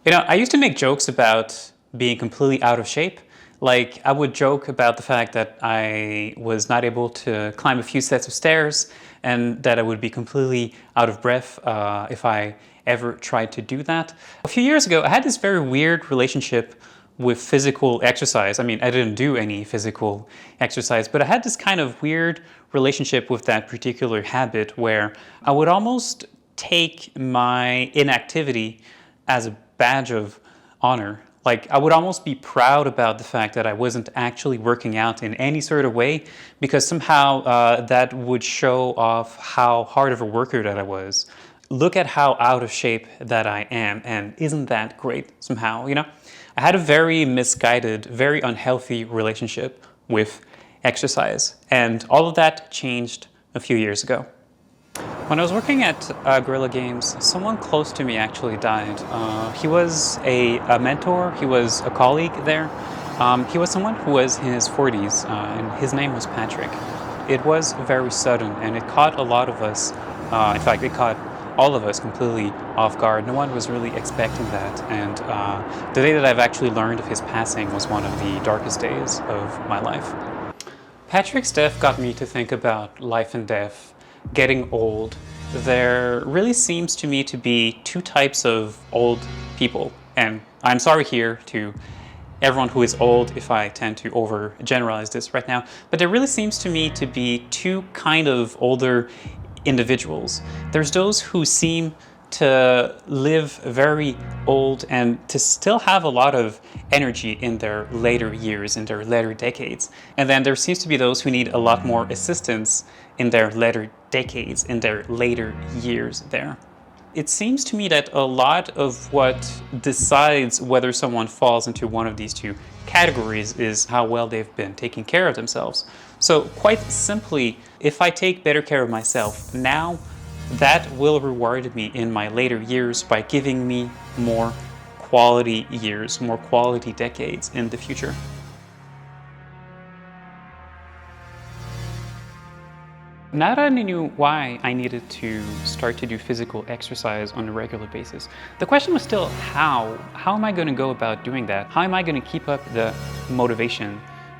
I used to make jokes about being completely out of shape. Like, I would joke about the fact that I was not able to climb a few sets of stairs and that I would be completely out of breath if I ever tried to do that. A few years ago, I had this very weird relationship with physical exercise. I mean, I didn't do any physical exercise, but I had this kind of weird relationship with that particular habit where I would almost take my inactivity as a badge of honor. Like, I would almost be proud about the fact that I wasn't actually working out in any sort of way, because somehow that would show off how hard of a worker that I was. Look at how out of shape that I am, and isn't that great somehow? I had a very misguided, very unhealthy relationship with exercise, and all of that changed a few years ago. When I was working at Guerrilla Games, someone close to me actually died. He was a mentor, he was a colleague there. He was someone who was in his 40s, and his name was Patrick. It was very sudden, and it caught a lot of us, in fact, it caught all of us completely off guard. No one was really expecting that, and the day that I've actually learned of his passing was one of the darkest days of my life. Patrick's death got me to think about life and death, getting old. There really seems to me to be two types of old people, and I'm sorry here to everyone who is old if I tend to overgeneralize this right now, but there really seems to me to be two kind of older individuals. There's those who seem to live very old and to still have a lot of energy in their later years, in their later decades. And then there seems to be those who need a lot more assistance in their later decades, in their later years there. It seems to me that a lot of what decides whether someone falls into one of these two categories is how well they've been taking care of themselves. So quite simply, if I take better care of myself now, that will reward me in my later years by giving me more quality years, more quality decades in the future. Now that I knew why I needed to start to do physical exercise on a regular basis, the question was still how? How am I going to go about doing that? How am I going to keep up the motivation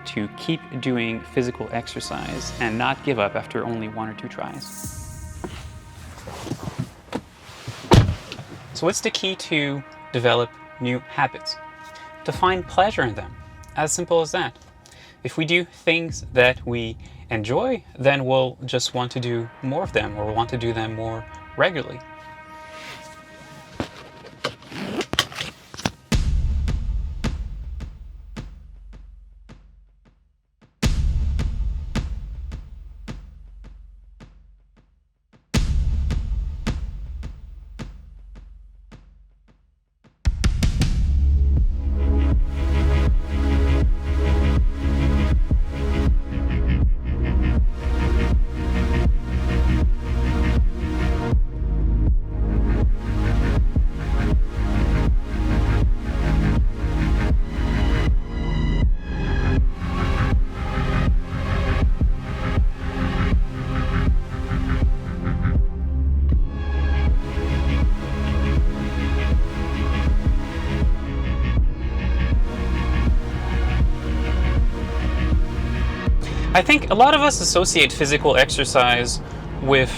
to keep doing physical exercise and not give up after only one or two tries? So what's the key to develop new habits? To find pleasure in them. As simple as that. If we do things that we enjoy, then we'll just want to do more of them, or we'll want to do them more regularly. I think a lot of us associate physical exercise with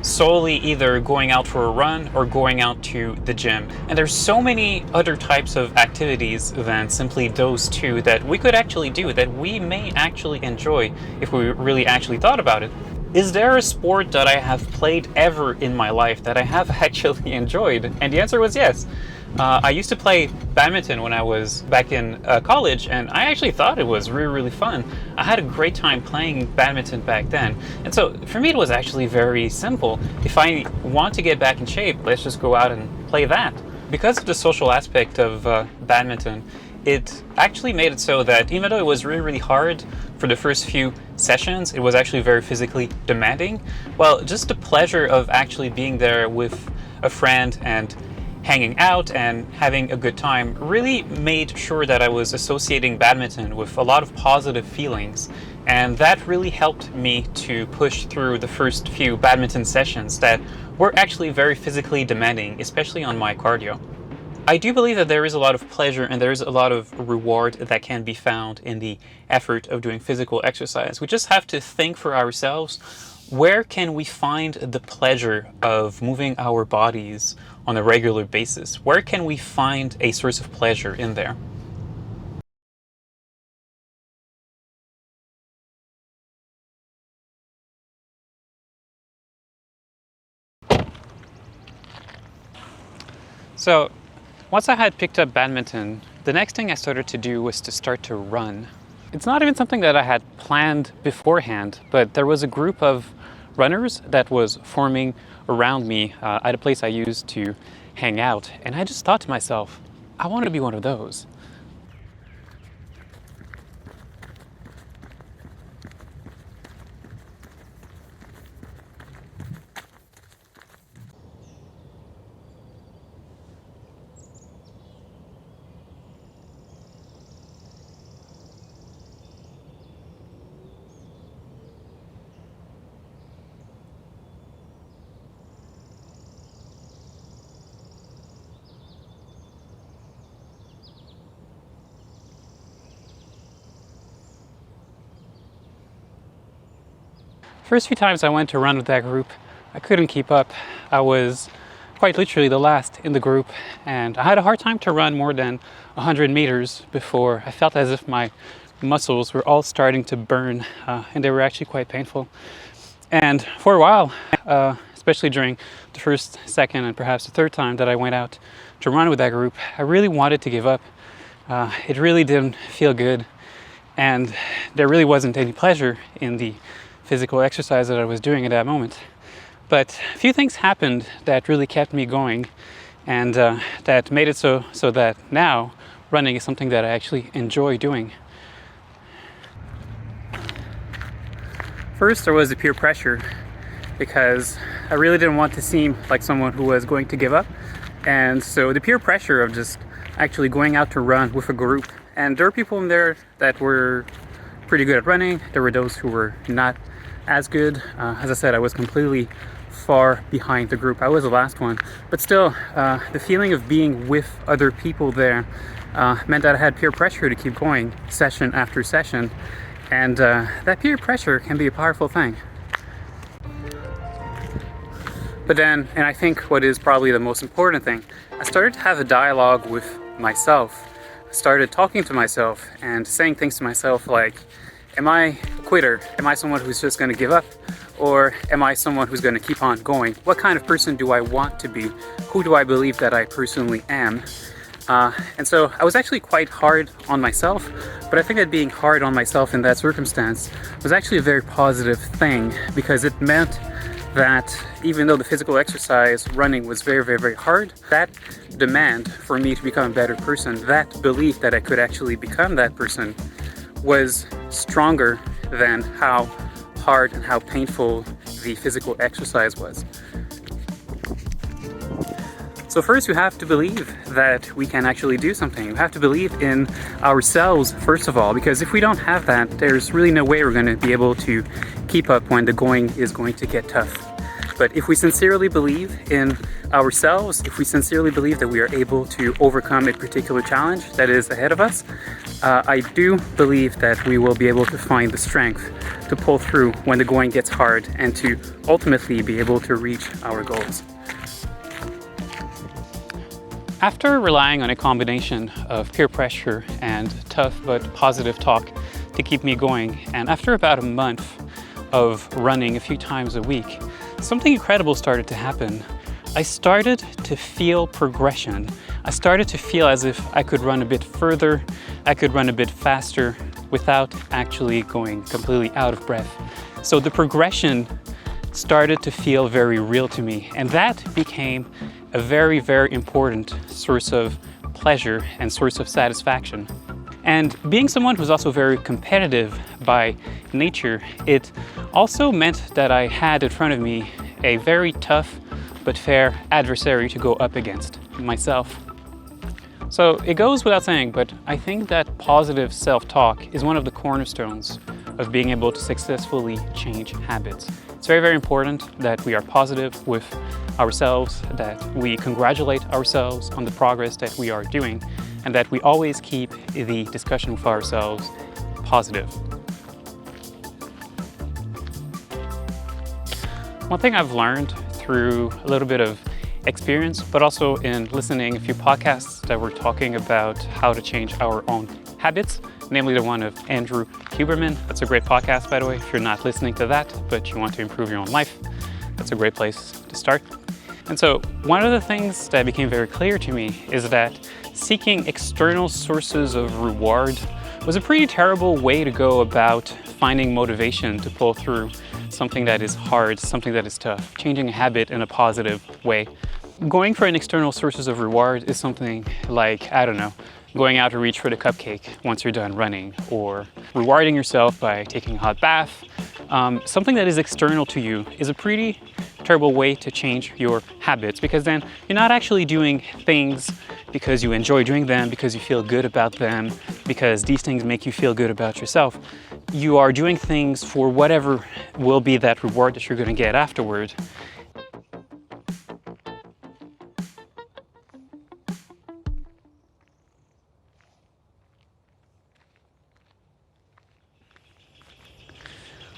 solely either going out for a run or going out to the gym. And there's so many other types of activities than simply those two that we could actually do, that we may actually enjoy if we really actually thought about it. Is there a sport that I have played ever in my life that I have actually enjoyed? And the answer was yes. I used to play badminton when I was back in college, and I actually thought it was really, really fun. I had a great time playing badminton back then. And so for me, it was actually very simple. If I want to get back in shape, let's just go out and play that. Because of the social aspect of badminton, it actually made it so that even though it was really, really hard for the first few sessions, it was actually very physically demanding. Well, just the pleasure of actually being there with a friend and hanging out and having a good time really made sure that I was associating badminton with a lot of positive feelings. And that really helped me to push through the first few badminton sessions that were actually very physically demanding, especially on my cardio. I do believe that there is a lot of pleasure and there is a lot of reward that can be found in the effort of doing physical exercise. We just have to think for ourselves, where can we find the pleasure of moving our bodies on a regular basis? Where can we find a source of pleasure in there? So once I had picked up badminton, the next thing I started to do was to start to run. It's not even something that I had planned beforehand, but there was a group of runners that was forming around me at a place I used to hang out. And I just thought to myself, I want to be one of those. First few times I went to run with that group, I couldn't keep up. I was quite literally the last in the group, and I had a hard time to run more than 100 meters before I felt as if my muscles were all starting to burn, and they were actually quite painful. And for a while, especially during the first, second, and perhaps the third time that I went out to run with that group, I really wanted to give up. It really didn't feel good, and there really wasn't any pleasure in the physical exercise that I was doing at that moment. But a few things happened that really kept me going, and that made it so that now running is something that I actually enjoy doing. First, there was the peer pressure, because I really didn't want to seem like someone who was going to give up. And so the peer pressure of just actually going out to run with a group. And there were people in there that were pretty good at running. There were those who were not as good. As I said, I was completely far behind the group. I was the last one. But still, the feeling of being with other people there meant that I had peer pressure to keep going session after session. And that peer pressure can be a powerful thing. But then, and I think what is probably the most important thing, I started to have a dialogue with myself. I started talking to myself and saying things to myself like, am I a quitter? Am I someone who's just going to give up? Or am I someone who's going to keep on going? What kind of person do I want to be? Who do I believe that I personally am? And so I was actually quite hard on myself, but I think that being hard on myself in that circumstance was actually a very positive thing, because it meant that even though the physical exercise, running, was very, very, very hard, that demand for me to become a better person, that belief that I could actually become that person, was stronger than how hard and how painful the physical exercise was. So first, you have to believe that we can actually do something. You have to believe in ourselves, first of all, because if we don't have that, there's really no way we're going to be able to keep up when the going is going to get tough. But if we sincerely believe in ourselves, if we sincerely believe that we are able to overcome a particular challenge that is ahead of us, I do believe that we will be able to find the strength to pull through when the going gets hard and to ultimately be able to reach our goals. After relying on a combination of peer pressure and tough but positive talk to keep me going, and after about a month of running a few times a week, something incredible started to happen. I started to feel progression. I started to feel as if I could run a bit further, I could run a bit faster without actually going completely out of breath. So the progression started to feel very real to me, and that became a very, very important source of pleasure and source of satisfaction. And being someone who's also very competitive by nature, it also meant that I had in front of me a very tough but fair adversary to go up against, myself. So it goes without saying, but I think that positive self-talk is one of the cornerstones of being able to successfully change habits. It's very, very important that we are positive with ourselves, that we congratulate ourselves on the progress that we are doing, and that we always keep the discussion with ourselves positive. One thing I've learned through a little bit of experience, but also in listening a few podcasts that were talking about how to change our own habits, namely the one of Andrew Huberman. That's a great podcast, by the way, if you're not listening to that, but you want to improve your own life. That's a great place to start. And so one of the things that became very clear to me is that seeking external sources of reward was a pretty terrible way to go about finding motivation to pull through something that is hard, something that is tough, changing a habit in a positive way. Going for an external sources of reward is something like, I don't know, going out to reach for the cupcake once you're done running, or rewarding yourself by taking a hot bath. Something that is external to you is a pretty terrible way to change your habits, because then you're not actually doing things because you enjoy doing them, because you feel good about them, because these things make you feel good about yourself. You are doing things for whatever will be that reward that you're going to get afterward.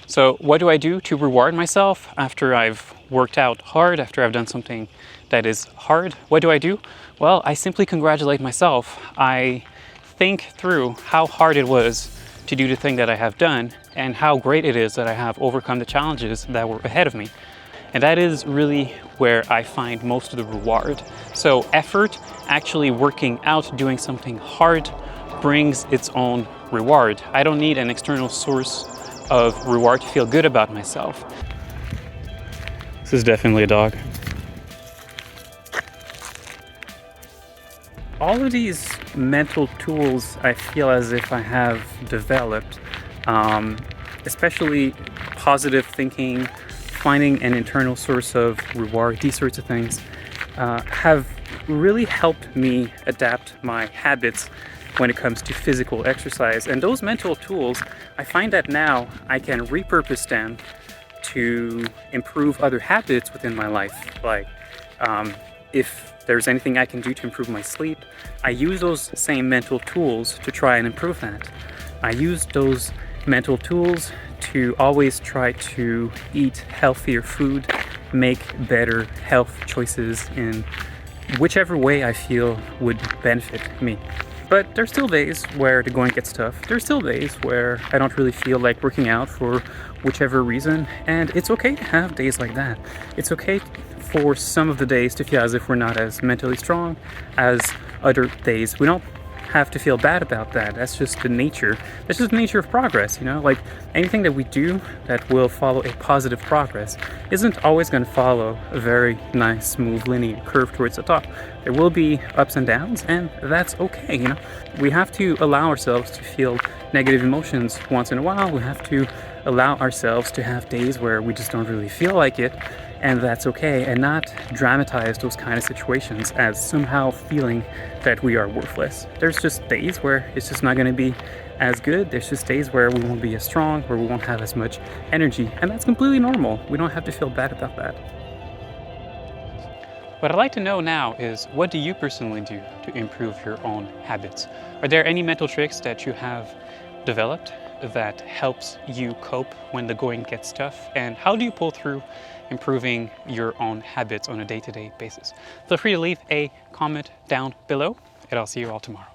So what do I do to reward myself after I've worked out hard, after I've done something that is hard? What do I do? Well, I simply congratulate myself. I think through how hard it was to do the thing that I have done and how great it is that I have overcome the challenges that were ahead of me. And that is really where I find most of the reward. So effort, actually working out, doing something hard, brings its own reward. I don't need an external source of reward to feel good about myself. This is definitely a dog. All of these mental tools I feel as if I have developed, especially positive thinking, finding an internal source of reward, these sorts of things, have really helped me adapt my habits when it comes to physical exercise. And those mental tools, I find that now I can repurpose them to improve other habits within my life. Like if there's anything I can do to improve my sleep, I use those same mental tools to try and improve that. I use those mental tools to always try to eat healthier food, make better health choices in whichever way I feel would benefit me. But there's still days where the going gets tough. There's still days where I don't really feel like working out for whichever reason. And it's okay to have days like that. It's okay for some of the days to feel as if we're not as mentally strong as other days. We don't have to feel bad about that. That's just the nature. That's just the nature of progress, you know? Like anything that we do that will follow a positive progress isn't always going to follow a very nice, smooth, linear curve towards the top. There will be ups and downs, and that's okay, you know? We have to allow ourselves to feel negative emotions once in a while. We have to allow ourselves to have days where we just don't really feel like it, and that's okay, and not dramatize those kind of situations as somehow feeling that we are worthless. There's just days where it's just not going to be as good. There's just days where we won't be as strong, where we won't have as much energy, and that's completely normal. We don't have to feel bad about that. What I'd like to know now is, what do you personally do to improve your own habits? Are there any mental tricks that you have developed that helps you cope when the going gets tough? And how do you pull through improving your own habits on a day-to-day basis? Feel free to leave a comment down below, and I'll see you all tomorrow.